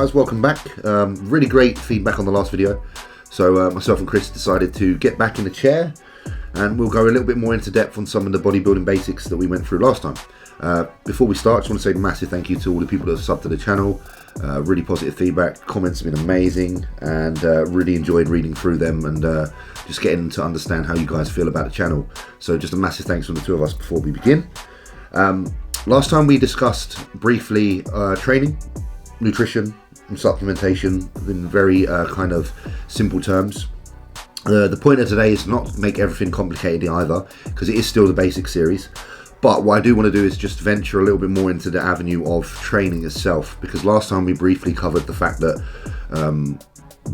guys, welcome back. Really great feedback on the last video. So myself and Chris decided to get back in the chair and we'll go a little bit more into depth on some of the bodybuilding basics that we went through last time. Before we start, I just want to say a massive thank you to all the people that have subbed to the channel. Really positive feedback, comments have been amazing, and really enjoyed reading through them and just getting to understand how you guys feel about the channel. So just a massive thanks from the two of us before we begin. Last time we discussed briefly training, nutrition and supplementation in very kind of simple terms. The point of today is not to make everything complicated either, because it is still the basic series. But what I do want to do is just venture a little bit more into the avenue of training itself, because last time we briefly covered the fact that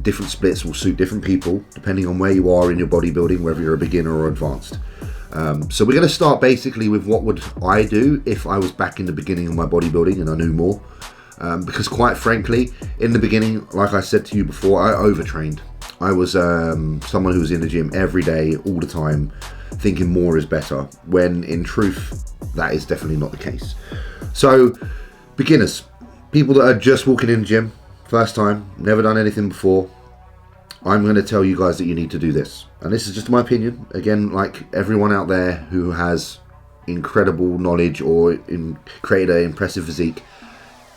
different splits will suit different people depending on where you are in your bodybuilding, whether you're a beginner or advanced. So we're going to start basically with what would I do if I was back in the beginning of my bodybuilding and I knew more. Because quite frankly, in the beginning, like I said to you before, I overtrained. I was someone who was in the gym every day, all the time, thinking more is better, when in truth, that is definitely not the case. So, beginners, people that are just walking in the gym, first time, never done anything before, I'm going to tell you guys that you need to do this. And this is just my opinion. Again, like everyone out there who has incredible knowledge or created an impressive physique,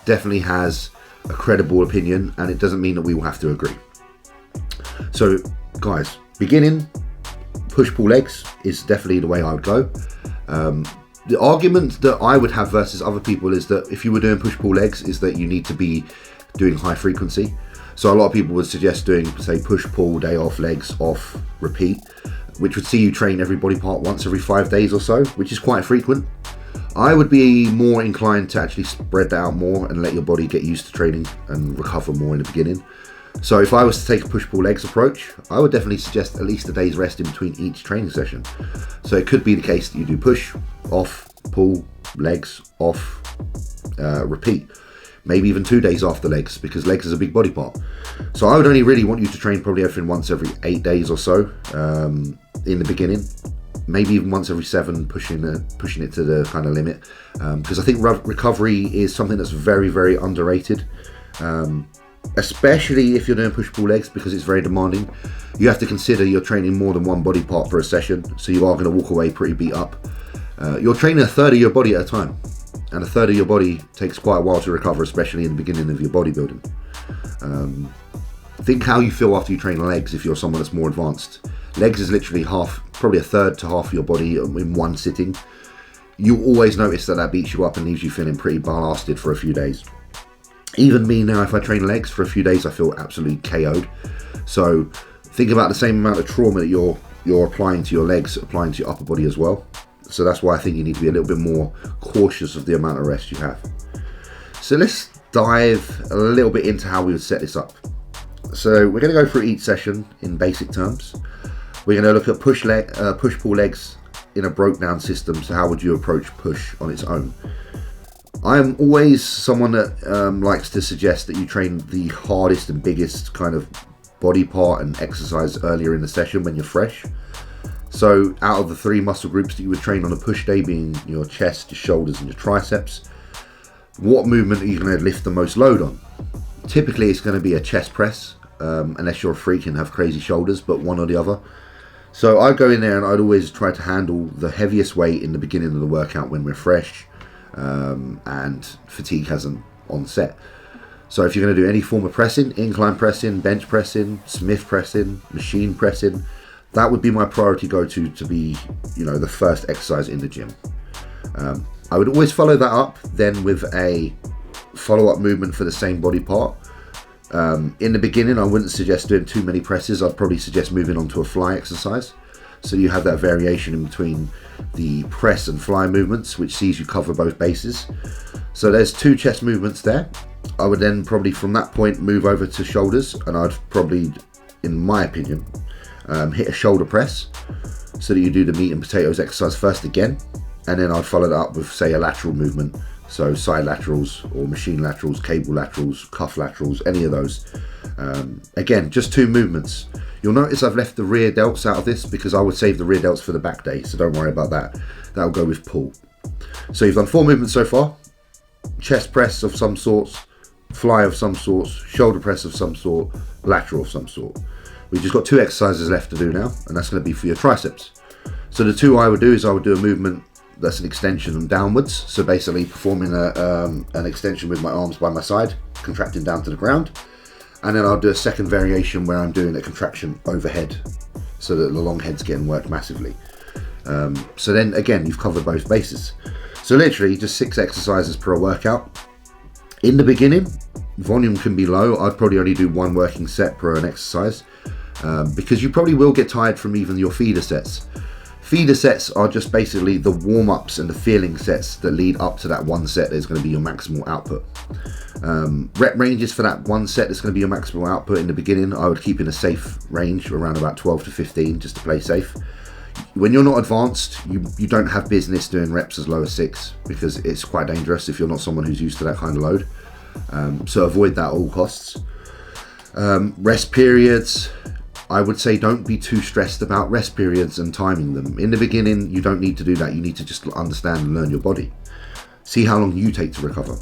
definitely has a credible opinion, and it doesn't mean that we will have to agree. So guys, beginning, push-pull legs is definitely the way I would go. The argument that I would have versus other people is that if you were doing push-pull legs is that you need to be doing high frequency. So a lot of people would suggest doing, say, push-pull, day off, legs off, repeat, which would see you train every body part once every 5 days or so, which is quite frequent. I would be more inclined to actually spread that out more and let your body get used to training and recover more in the beginning. So if I was to take a push-pull legs approach, I would definitely suggest at least a day's rest in between each training session. So it could be the case that you do push, off, pull, legs, off, repeat. Maybe even 2 days after legs, because legs is a big body part. So I would only really want you to train probably everything once every 8 days or so in the beginning. Maybe even once every 7, pushing it to the kind of limit. Because I think recovery is something that's very, very underrated. Especially if you're doing push-pull legs, because it's very demanding. You have to consider you're training more than one body part per a session, so you are going to walk away pretty beat up. You're training a third of your body at a time, and a third of your body takes quite a while to recover, especially in the beginning of your bodybuilding. Think how you feel after you train legs if you're someone that's more advanced. Legs is literally probably a third to half of your body in one sitting. You always notice that beats you up and leaves you feeling pretty blasted for a few days. Even me now, if I train legs for a few days, I feel absolutely KO'd. So think about the same amount of trauma that you're applying to your legs, applying to your upper body as well. So that's why I think you need to be a little bit more cautious of the amount of rest you have. So let's dive a little bit into how we would set this up. So we're going to go through each session in basic terms. We're going to look at push-pull legs in a broke down system. So how would you approach push on its own? I'm always someone that likes to suggest that you train the hardest and biggest kind of body part and exercise earlier in the session when you're fresh. So out of the 3 muscle groups that you would train on a push day, being your chest, your shoulders and your triceps, what movement are you going to lift the most load on? Typically it's going to be a chest press, unless you're a freak and have crazy shoulders, but one or the other. So I'd go in there and I'd always try to handle the heaviest weight in the beginning of the workout when we're fresh. And fatigue hasn't onset. So if you're going to do any form of pressing, incline pressing, bench pressing, Smith pressing, machine pressing, that would be my priority go-to to be, the first exercise in the gym. I would always follow that up then with a follow-up movement for the same body part. In the beginning, I wouldn't suggest doing too many presses. I'd probably suggest moving on to a fly exercise. So you have that variation in between the press and fly movements, which sees you cover both bases. So there's 2 chest movements there. I would then probably from that point move over to shoulders, and I'd probably, in my opinion, hit a shoulder press so that you do the meat and potatoes exercise first again, and then I'd follow that up with, say, a lateral movement. So side laterals or machine laterals, cable laterals, cuff laterals, any of those. Again, just 2 movements. You'll notice I've left the rear delts out of this because I would save the rear delts for the back day, so don't worry about that. That'll go with pull. So you've done 4 movements so far. Chest press of some sorts, fly of some sort, shoulder press of some sort, lateral of some sort. We've just got 2 exercises left to do now, and that's going to be for your triceps. So the 2 I would do is I would do a movement that's an extension and downwards. So basically performing an extension with my arms by my side, contracting down to the ground. And then I'll do a second variation where I'm doing a contraction overhead, so that the long head's getting worked massively. So then again, you've covered both bases. So literally just 6 exercises per workout. In the beginning, volume can be low. I'd probably only do 1 working set per an exercise, because you probably will get tired from even your feeder sets. Feeder sets are just basically the warm-ups and the feeling sets that lead up to that 1 set that is going to be your maximal output. Rep ranges for that 1 set that's going to be your maximal output in the beginning, I would keep in a safe range around about 12 to 15 just to play safe. When you're not advanced, you don't have business doing reps as low as 6, because it's quite dangerous if you're not someone who's used to that kind of load. So avoid that at all costs. Rest periods, I would say don't be too stressed about rest periods and timing them. In the beginning, you don't need to do that. You need to just understand and learn your body. See how long you take to recover.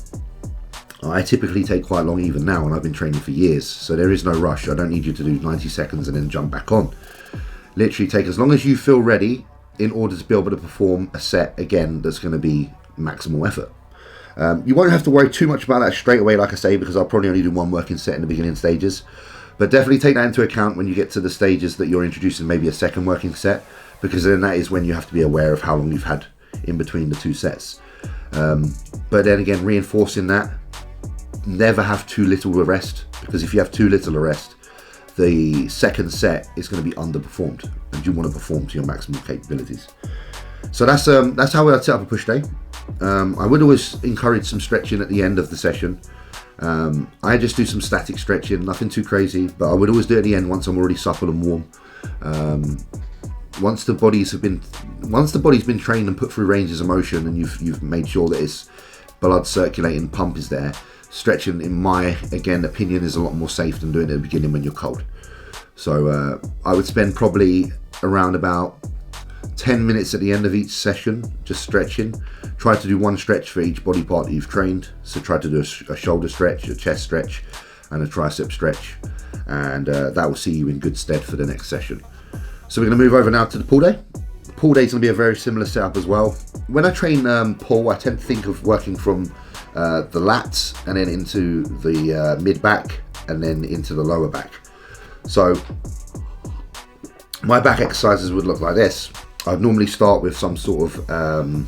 I typically take quite long even now, and I've been training for years, so there is no rush. I don't need you to do 90 seconds and then jump back on. Literally take as long as you feel ready in order to be able to perform a set again that's going to be maximal effort. You won't have to worry too much about that straight away, like I say, because I'll probably only do 1 working set in the beginning stages. But definitely take that into account when you get to the stages that you're introducing maybe a second working set, because then that is when you have to be aware of how long you've had in between the 2 sets. But then again, reinforcing that, never have too little a rest, because if you have too little a rest, the second set is going to be underperformed, and you want to perform to your maximum capabilities. So that's how I'd set up a push day. I would always encourage some stretching at the end of the session. I just do some static stretching, nothing too crazy, but I would always do it at the end once I'm already supple and warm. Once the body's been trained and put through ranges of motion, and you've made sure that its blood circulating pump is there, stretching, in my opinion, is a lot more safe than doing it at the beginning when you're cold. So I would spend probably around about 10 minutes at the end of each session just stretching. Try to do 1 stretch for each body part that you've trained. So try to do a shoulder stretch, a chest stretch, and a tricep stretch, and that will see you in good stead for the next session. So we're going to move over now to the pull day. Pull day is going to be a very similar setup as well. When I train pull, I tend to think of working from the lats and then into the mid back and then into the lower back. So my back exercises would look like this. I'd normally start with some sort of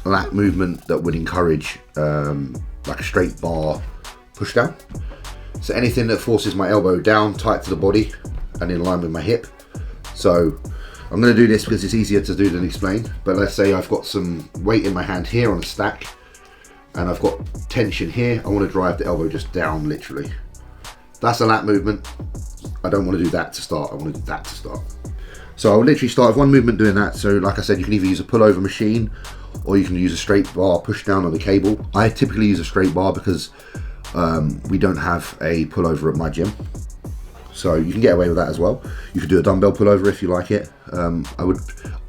lat movement that would encourage like a straight bar push down. So anything that forces my elbow down tight to the body and in line with my hip. So I'm going to do this because it's easier to do than explain, but let's say I've got some weight in my hand here on a stack and I've got tension here. I want to drive the elbow just down, literally. That's a lat movement. I don't want to do that to start, I want to do that to start. So I'll literally start with 1 movement doing that. So like I said, you can either use a pullover machine or you can use a straight bar push down on the cable. I typically use a straight bar because we don't have a pullover at my gym. So you can get away with that as well. You could do a dumbbell pullover if you like it. I would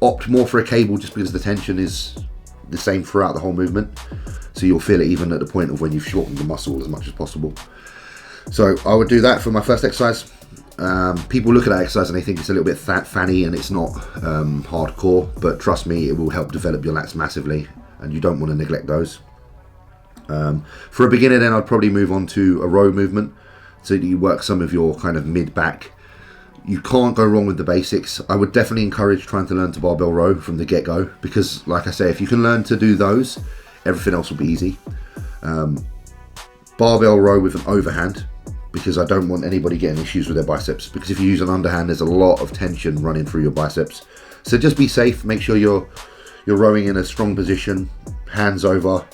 opt more for a cable just because the tension is the same throughout the whole movement. So you'll feel it even at the point of when you've shortened the muscle as much as possible. So I would do that for my first exercise. People look at that exercise and they think it's a little bit fanny and it's not hardcore, but trust me, it will help develop your lats massively and you don't want to neglect those. For a beginner then I'd probably move on to a row movement so that you work some of your kind of mid back. You can't go wrong with the basics. I would definitely encourage trying to learn to barbell row from the get-go, because like I say, if you can learn to do those, everything else will be easy. Barbell row with an overhand, because I don't want anybody getting issues with their biceps, because if you use an underhand there's a lot of tension running through your biceps. So just be safe, make sure you're rowing in a strong position, hands over,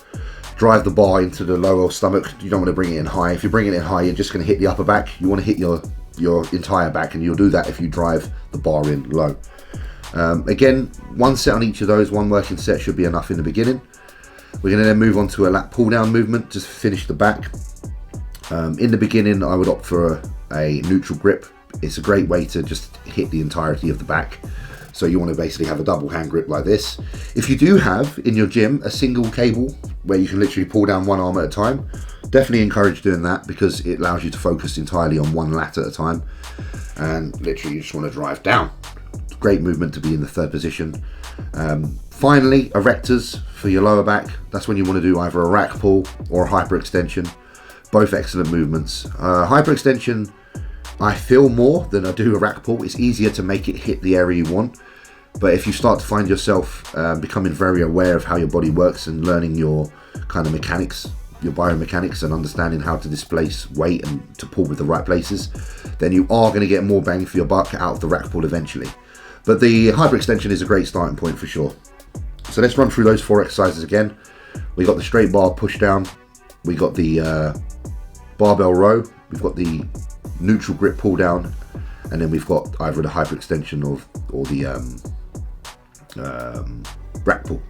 drive the bar into the lower stomach. You don't want to bring it in high. If you bring it in high, you're just going to hit the upper back. You want to hit your entire back, and you'll do that if you drive the bar in low. Again, 1 set on each of those, 1 working set should be enough in the beginning. We're going to then move on to a lat pull down movement just to finish the back. In the beginning I would opt for a neutral grip. It's a great way to just hit the entirety of the back. So you want to basically have a double hand grip like this. If you do have in your gym a single cable where you can literally pull down 1 arm at a time, Definitely encourage doing that because it allows you to focus entirely on one lat at a time, and literally you just want to drive down. Great movement to be in the third position. Finally, erectors for your lower back. That's when you want to do either a rack pull or a hyperextension. Both excellent movements. Hyperextension, I feel more than I do a rack pull. It's easier to make it hit the area you want. But if you start to find yourself becoming very aware of how your body works and learning your kind of mechanics, your biomechanics, and understanding how to displace weight and to pull with the right places, then you are going to get more bang for your buck out of the rack pull eventually. But the hyperextension is a great starting point for sure. So let's run through those 4 exercises again. We got the straight bar push down. We got the barbell row. We've got the neutral grip pull down, and then we've got either the hyperextension or the rack pull.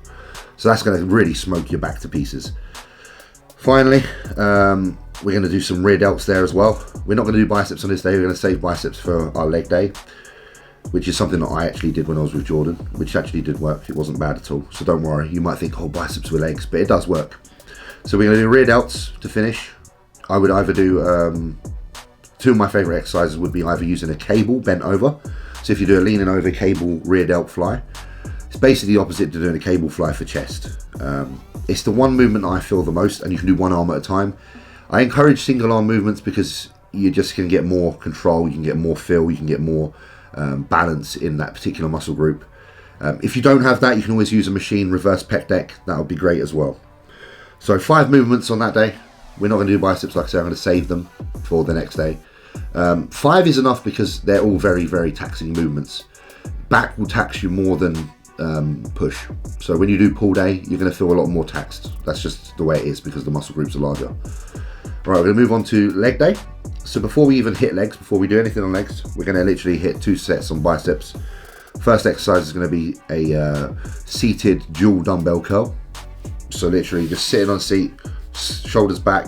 So that's going to really smoke your back to pieces. Finally, we're going to do some rear delts there as well. We're not going to do biceps on this day. We're going to save biceps for our leg day, which is something that I actually did when I was with Jordan, which actually did work. It wasn't bad at all. So don't worry. You might think, oh, biceps with legs, but it does work. So we're going to do rear delts to finish. I would either do, 2 of my favorite exercises would be either using a cable bent over. So if you do a leaning over cable rear delt fly, it's basically the opposite to doing a cable fly for chest. It's the one movement I feel the most, and you can do one arm at a time. I encourage single arm movements because you just can get more control, you can get more feel, you can get more balance in that particular muscle group. If you don't have that, you can always use a machine reverse pec deck. That would be great as well. So 5 movements on that day. We're not going to do biceps, like I said. I'm going to save them for the next day. 5 is enough because they're all very, very taxing movements. Back will tax you more than push. So when you do pull day, you're going to feel a lot more taxed. That's just the way it is because the muscle groups are larger. All right, we're going to move on to leg day. So before we even hit legs, before we do anything on legs, we're going to literally hit 2 sets on biceps. First exercise is going to be a seated dual dumbbell curl. So literally just sitting on a seat, shoulders back,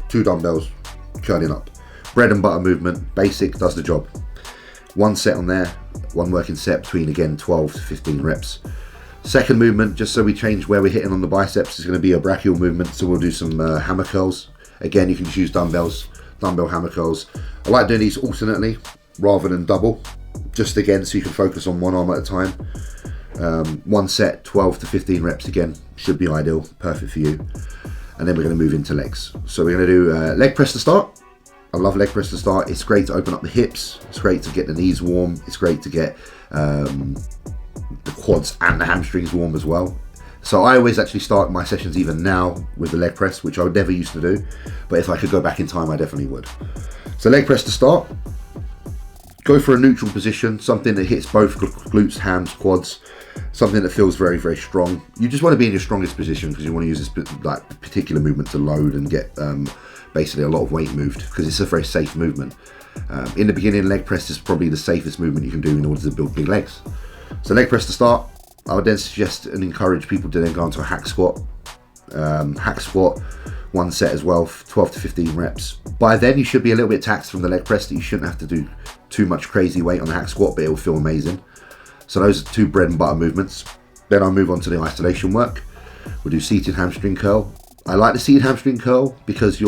2 dumbbells, curling up. Bread and butter movement, basic, does the job. 1 set on there, 1 working set between, again, 12 to 15 reps. Second movement, just so we change where we're hitting on the biceps, is going to be a brachial movement. So we'll do some hammer curls. Again, you can just use dumbbells, dumbbell hammer curls. I like doing these alternately rather than double, just again so you can focus on 1 arm at a time. 1 set, 12 to 15 reps again, should be ideal, perfect for you. And then we're going to move into legs. So we're going to do leg press to start. I love leg press to start. It's great to open up the hips. It's great to get the knees warm. It's great to get the quads and the hamstrings warm as well. So I always actually start my sessions even now with the leg press, which I would never used to do. But if I could go back in time, I definitely would. So leg press to start. Go for a neutral position, something that hits both glutes, hams, quads, something that feels very, very strong. You just want to be in your strongest position because you want to use this particular movement to load and get basically a lot of weight moved because it's a very safe movement. In the beginning, leg press is probably the safest movement you can do in order to build big legs. So leg press to start. I would then suggest and encourage people to then go into a hack squat. Hack squat, 1 set as well, 12 to 15 reps. By then you should be a little bit taxed from the leg press that you shouldn't have to do too much crazy weight on the hack squat, but it will feel amazing. So those are 2 bread and butter movements. Then I'll move on to the isolation work. We'll do seated hamstring curl. I like the seated hamstring curl because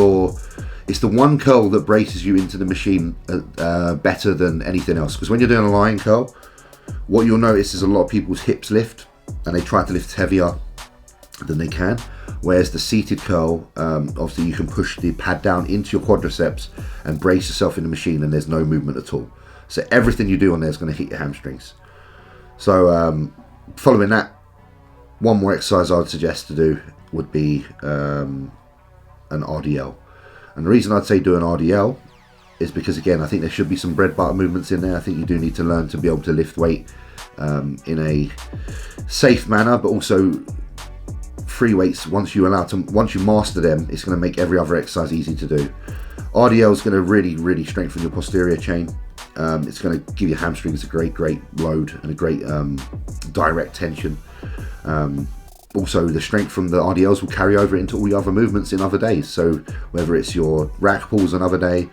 it's the one curl that braces you into the machine better than anything else. Because when you're doing a lying curl, what you'll notice is a lot of people's hips lift and they try to lift heavier than they can. Whereas the seated curl, obviously you can push the pad down into your quadriceps and brace yourself in the machine and there's no movement at all. So everything you do on there is going to hit your hamstrings. So following that, 1 more exercise I would suggest to do would be an RDL. And the reason I'd say do an RDL is because, again, I think there should be some bread butter movements in there. I think you do need to learn to be able to lift weight in a safe manner, but also free weights. Once you master them, it's going to make every other exercise easy to do. RDL is going to really, really strengthen your posterior chain. It's going to give your hamstrings a great load and a great direct tension. Also, the strength from the RDLs will carry over into all the other movements in other days. So whether it's your rack pulls another day,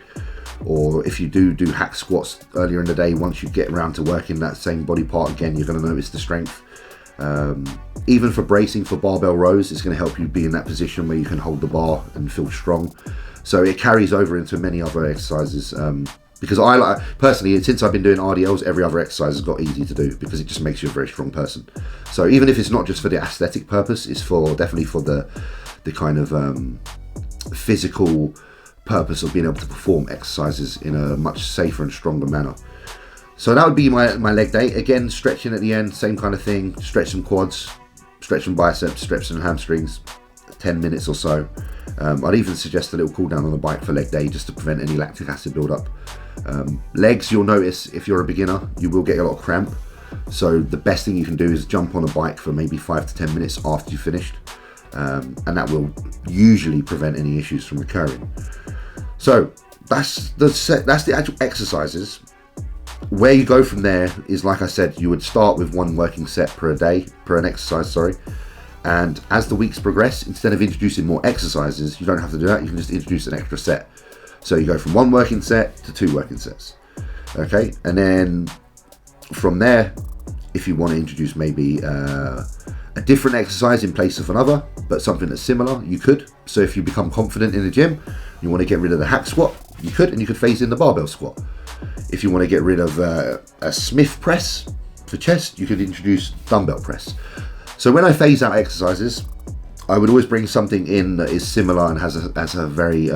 or if you do hack squats earlier in the day, once you get around to working that same body part again, you're going to notice the strength. Even for bracing for barbell rows, it's going to help you be in that position where you can hold the bar and feel strong. So it carries over into many other exercises. Because I like, personally, since I've been doing RDLs, every other exercise has got easy to do because it just makes you a very strong person. So even if it's not just for the aesthetic purpose, it's definitely for the kind of physical purpose of being able to perform exercises in a much safer and stronger manner. So that would be my leg day. Again, stretching at the end, same kind of thing. Stretch some quads, stretch some biceps, stretch some hamstrings, 10 minutes or so. I'd even suggest a little cool down on the bike for leg day just to prevent any lactic acid buildup. Legs, you'll notice if you're a beginner, you will get a lot of cramp. So the best thing you can do is jump on a bike for maybe 5 to 10 minutes after you've finished. And that will usually prevent any issues from recurring. So that's the actual exercises. Where you go from there is, like I said, you would start with one working set per an exercise, sorry. And as the weeks progress, instead of introducing more exercises, you don't have to do that. You can just introduce an extra set. So you go from one working set to 2 working sets. Okay, and then from there, if you want to introduce maybe a different exercise in place of another, but something that's similar, you could. So if you become confident in the gym, you want to get rid of the hack squat, you could, and you could phase in the barbell squat. If you want to get rid of a Smith press for chest, you could introduce dumbbell press. So when I phase out exercises, I would always bring something in that is similar and has a very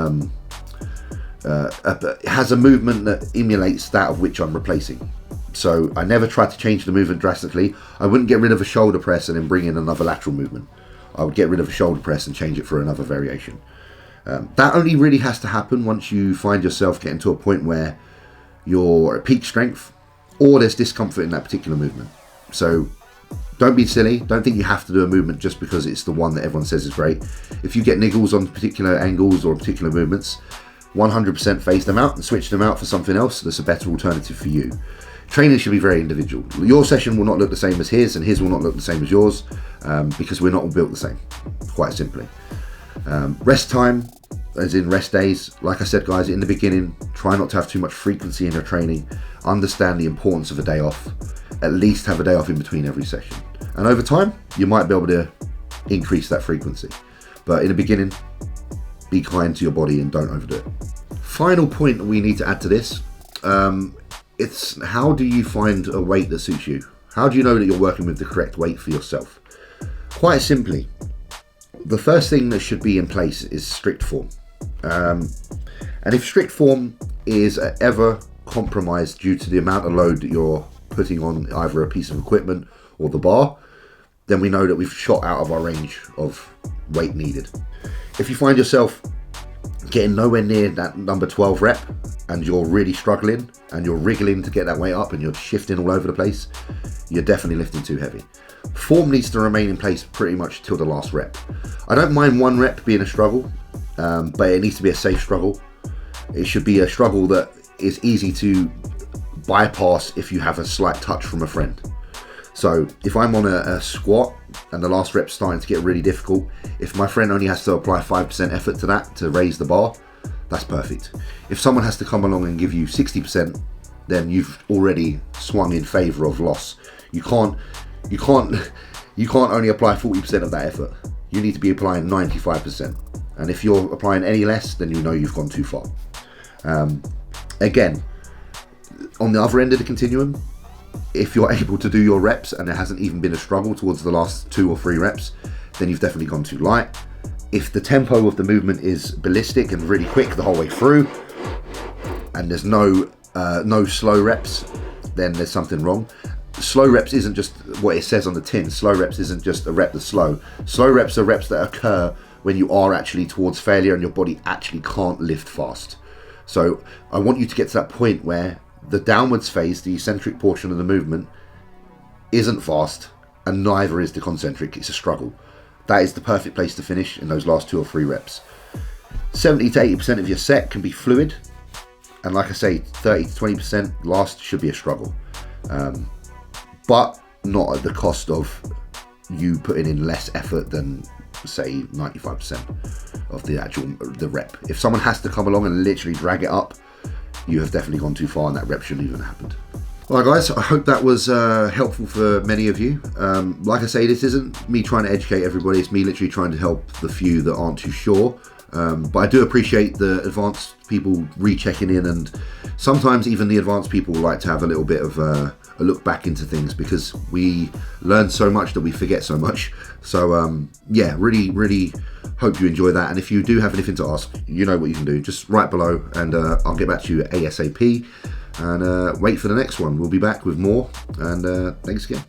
has a movement that emulates that of which I'm replacing. So I never try to change the movement drastically. I wouldn't get rid of a shoulder press and then bring in another lateral movement. I would get rid of a shoulder press and change it for another variation. That only really has to happen once you find yourself getting to a point where you're at peak strength or there's discomfort in that particular movement. So don't be silly. Don't think you have to do a movement just because it's the one that everyone says is great. If you get niggles on particular angles or particular movements, 100% phase them out and switch them out for something else that's a better alternative for you. Training should be very individual. Your session will not look the same as his, and his will not look the same as yours, because we're not all built the same, quite simply. Rest time, as in rest days, like I said, guys, in the beginning, try not to have too much frequency in your training. Understand the importance of a day off. At least have a day off in between every session. And over time, you might be able to increase that frequency. But in the beginning, be kind to your body and don't overdo it. Final point that we need to add to this, it's how do you find a weight that suits you? How do you know that you're working with the correct weight for yourself? Quite simply, the first thing that should be in place is strict form. And if strict form is ever compromised due to the amount of load that you're putting on either a piece of equipment or the bar, then we know that we've shot out of our range of weight needed. If you find yourself getting nowhere near that number 12 rep and you're really struggling and you're wriggling to get that weight up and you're shifting all over the place, you're definitely lifting too heavy. Form needs to remain in place pretty much till the last rep. I don't mind one rep being a struggle, but it needs to be a safe struggle. It should be a struggle that is easy to bypass if you have a slight touch from a friend. So if I'm on a squat and the last rep's starting to get really difficult, if my friend only has to apply 5% effort to that to raise the bar, that's perfect. If someone has to come along and give you 60%, then you've already swung in favor of loss. You can't only apply 40% of that effort. You need to be applying 95%. And if you're applying any less, then you know you've gone too far. Again, on the other end of the continuum, if you're able to do your reps and there hasn't even been a struggle towards the last 2 or 3 reps, then you've definitely gone too light. If the tempo of the movement is ballistic and really quick the whole way through, and there's no slow reps, then there's something wrong. Slow reps isn't just what it says on the tin. Slow reps isn't just a rep that's slow. Slow reps are reps that occur when you are actually towards failure and your body actually can't lift fast. So I want you to get to that point where the downwards phase, the eccentric portion of the movement, isn't fast and neither is the concentric. It's a struggle. That is the perfect place to finish in those last 2 or 3 reps. 70 to 80% of your set can be fluid, and like I say, 30 to 20% last should be a struggle, but not at the cost of you putting in less effort than, say, 95% of the rep. If someone has to come along and literally drag it up, you have definitely gone too far and that rep shouldn't even have happened. Alright guys, I hope that was helpful for many of you. Like I say, this isn't me trying to educate everybody, it's me literally trying to help the few that aren't too sure. But I do appreciate the advanced people rechecking in, and sometimes even the advanced people like to have a little bit of a look back into things, because we learn so much that we forget so much. So yeah, really hope you enjoy that. And if you do have anything to ask, you know what you can do. Just write below and I'll get back to you ASAP. And wait for the next one. We'll be back with more. And thanks again.